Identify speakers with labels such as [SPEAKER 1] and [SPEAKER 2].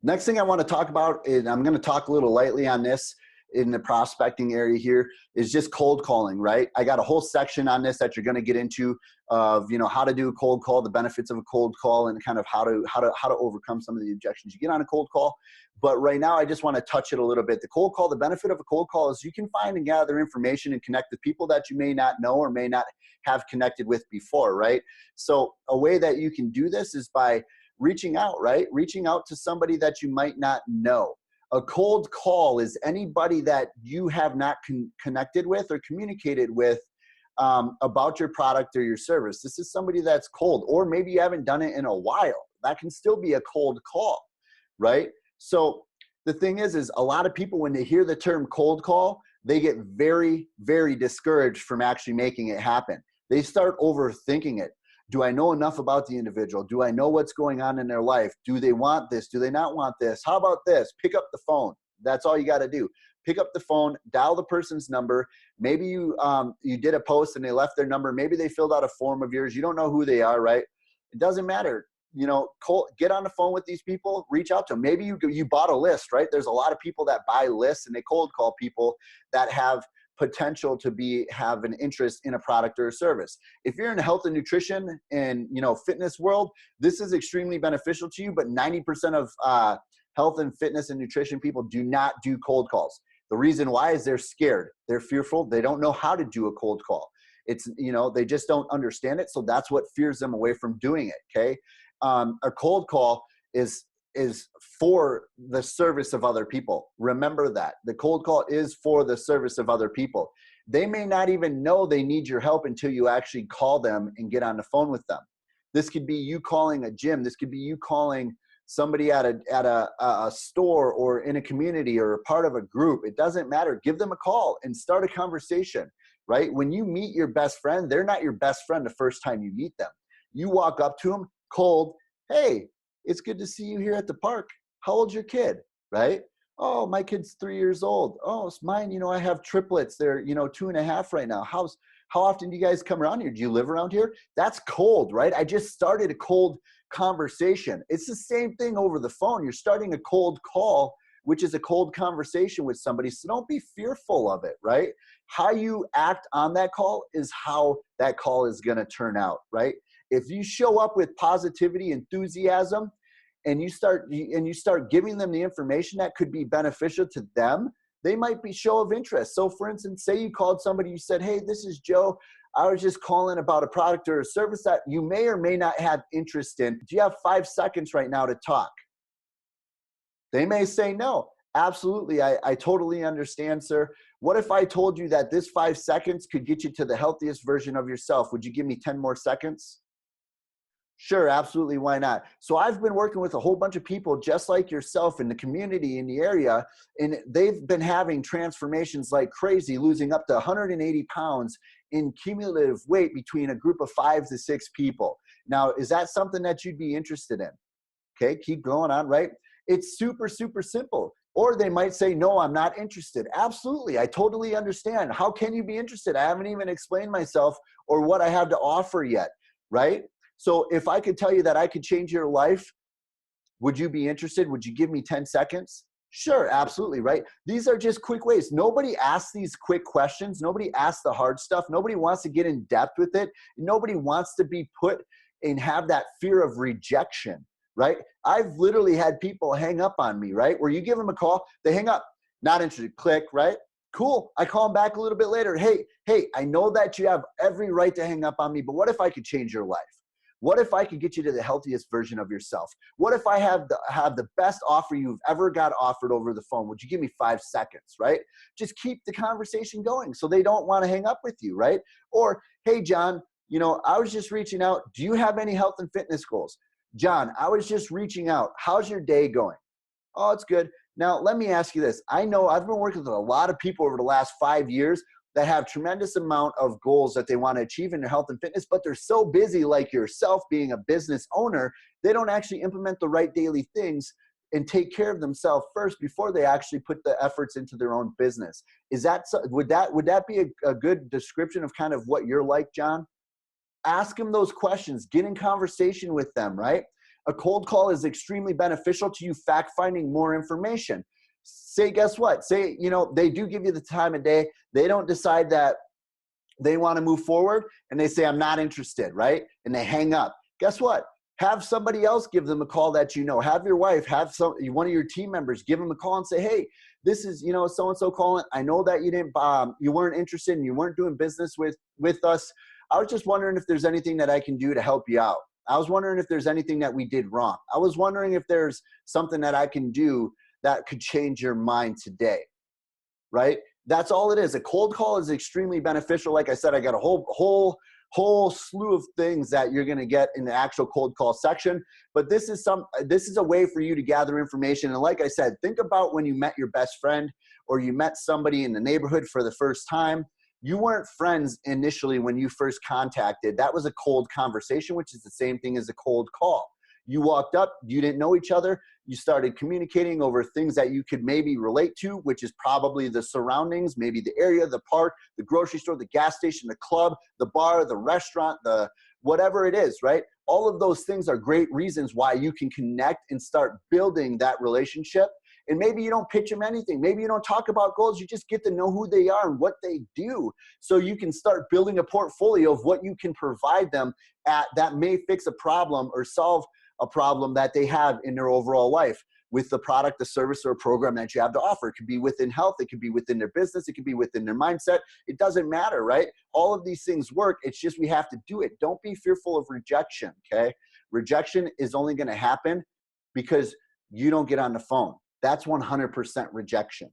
[SPEAKER 1] Next thing I want to talk about, and I'm going to talk a little lightly on this in the prospecting area here, is just cold calling, right? I got a whole section on this that you're going to get into of, how to do a cold call, the benefits of a cold call, and kind of how to overcome some of the objections you get on a cold call. But right now, I just want to touch it a little bit. The cold call, the benefit of a cold call is you can find and gather information and connect with people that you may not know or may not have connected with before, right? So a way that you can do this is by reaching out, right? Reaching out to somebody that you might not know. A cold call is anybody that you have not connected with or communicated with about your product or your service. This is somebody that's cold, or maybe you haven't done it in a while. That can still be a cold call, right? So the thing is a lot of people, when they hear the term cold call, they get very, very discouraged from actually making it happen. They start overthinking it. Do I know enough about the individual? Do I know what's going on in their life? Do they want this? Do they not want this? How about this? Pick up the phone. That's all you got to do. Pick up the phone, dial the person's number. Maybe you did a post and they left their number. Maybe they filled out a form of yours. You don't know who they are, right? It doesn't matter. Get on the phone with these people, reach out to them. Maybe you bought a list, right? There's a lot of people that buy lists and they cold call people that have potential to have an interest in a product or a service. If you're in health and nutrition and fitness world, this is extremely beneficial to you, but 90% of health and fitness and nutrition people do not do cold calls. The reason why is they're scared, they're fearful, they don't know how to do a cold call. It's, they just don't understand it. So that's what fears them away from doing it. Okay. A cold call is for the service of other people. Remember that. The cold call is for the service of other people. They may not even know they need your help until you actually call them and get on the phone with them. This could be you calling a gym. This could be you calling somebody at a store or in a community or a part of a group. It doesn't matter. Give them a call and start a conversation, right? When you meet your best friend, they're not your best friend the first time you meet them. You walk up to them cold. Hey, it's good to see you here at the park. How old's your kid, right? Oh, my kid's 3 years old. Oh, it's mine. I have triplets. They're, 2.5 right now. How often do you guys come around here? Do you live around here? That's cold, right? I just started a cold conversation. It's the same thing over the phone. You're starting a cold call, which is a cold conversation with somebody. So don't be fearful of it, right? How you act on that call is how that call is going to turn out, right? If you show up with positivity, enthusiasm, and you start giving them the information that could be beneficial to them, they might be show of interest. So for instance, say you called somebody, you said, hey, this is Joe. I was just calling about a product or a service that you may or may not have interest in. Do you have 5 seconds right now to talk? They may say no. Absolutely, I totally understand, sir. What if I told you that this 5 seconds could get you to the healthiest version of yourself? Would you give me 10 more seconds? Sure, absolutely, why not? So I've been working with a whole bunch of people just like yourself in the community, in the area, and they've been having transformations like crazy, losing up to 180 pounds in cumulative weight between a group of 5 to 6 people. Now, is that something that you'd be interested in? Okay, keep going on, right? It's super, super simple. Or they might say, no, I'm not interested. Absolutely, I totally understand. How can you be interested? I haven't even explained myself or what I have to offer yet, right? So if I could tell you that I could change your life, would you be interested? Would you give me 10 seconds? Sure, absolutely, right? These are just quick ways. Nobody asks these quick questions. Nobody asks the hard stuff. Nobody wants to get in depth with it. Nobody wants to be put and have that fear of rejection, right? I've literally had people hang up on me, right? Where you give them a call, they hang up, not interested, click, right? Cool, I call them back a little bit later. Hey, I know that you have every right to hang up on me, but what if I could change your life? What if I could get you to the healthiest version of yourself? What if I have the best offer you've ever got offered over the phone? Would you give me 5 seconds, right? Just keep the conversation going so they don't want to hang up with you, right? Or, hey, John, I was just reaching out. Do you have any health and fitness goals? John, I was just reaching out. How's your day going? Oh, it's good. Now, let me ask you this. I know I've been working with a lot of people over the last 5 years that have tremendous amount of goals that they want to achieve in their health and fitness, but they're so busy like yourself being a business owner, they don't actually implement the right daily things and take care of themselves first before they actually put the efforts into their own business. Would that be a good description of kind of what you're like, John? Ask them those questions, get in conversation with them, right? A cold call is extremely beneficial to you fact finding more information. Say, guess what? Say, you know, they do give you the time of day. They don't decide that they want to move forward and they say, I'm not interested, right? And they hang up. Guess what? Have somebody else give them a call that you know. Have your wife, have one of your team members give them a call and say, hey, this is, you know, so-and-so calling. I know that you weren't interested and you weren't doing business with us. I was just wondering if there's anything that I can do to help you out. I was wondering if there's anything that we did wrong. I was wondering if there's something that I can do that could change your mind today, right? That's all it is. A cold call is extremely beneficial. Like I said, I got a whole slew of things that you're going to get in the actual cold call section. But this is a way for you to gather information. And like I said, think about when you met your best friend or you met somebody in the neighborhood for the first time. You weren't friends initially when you first contacted. That was a cold conversation, which is the same thing as a cold call. You walked up, you didn't know each other. You started communicating over things that you could maybe relate to, which is probably the surroundings, maybe the area, the park, the grocery store, the gas station, the club, the bar, the restaurant, the whatever it is, right? All of those things are great reasons why you can connect and start building that relationship. And maybe you don't pitch them anything. Maybe you don't talk about goals. You just get to know who they are and what they do. So you can start building a portfolio of what you can provide them that may fix a problem or solve a problem that they have in their overall life with the product, the service, or a program that you have to offer. It could be within health. It could be within their business. It could be within their mindset. It doesn't matter, right? All of these things work. It's just we have to do it. Don't be fearful of rejection, okay? Rejection is only going to happen because you don't get on the phone. That's 100% rejection.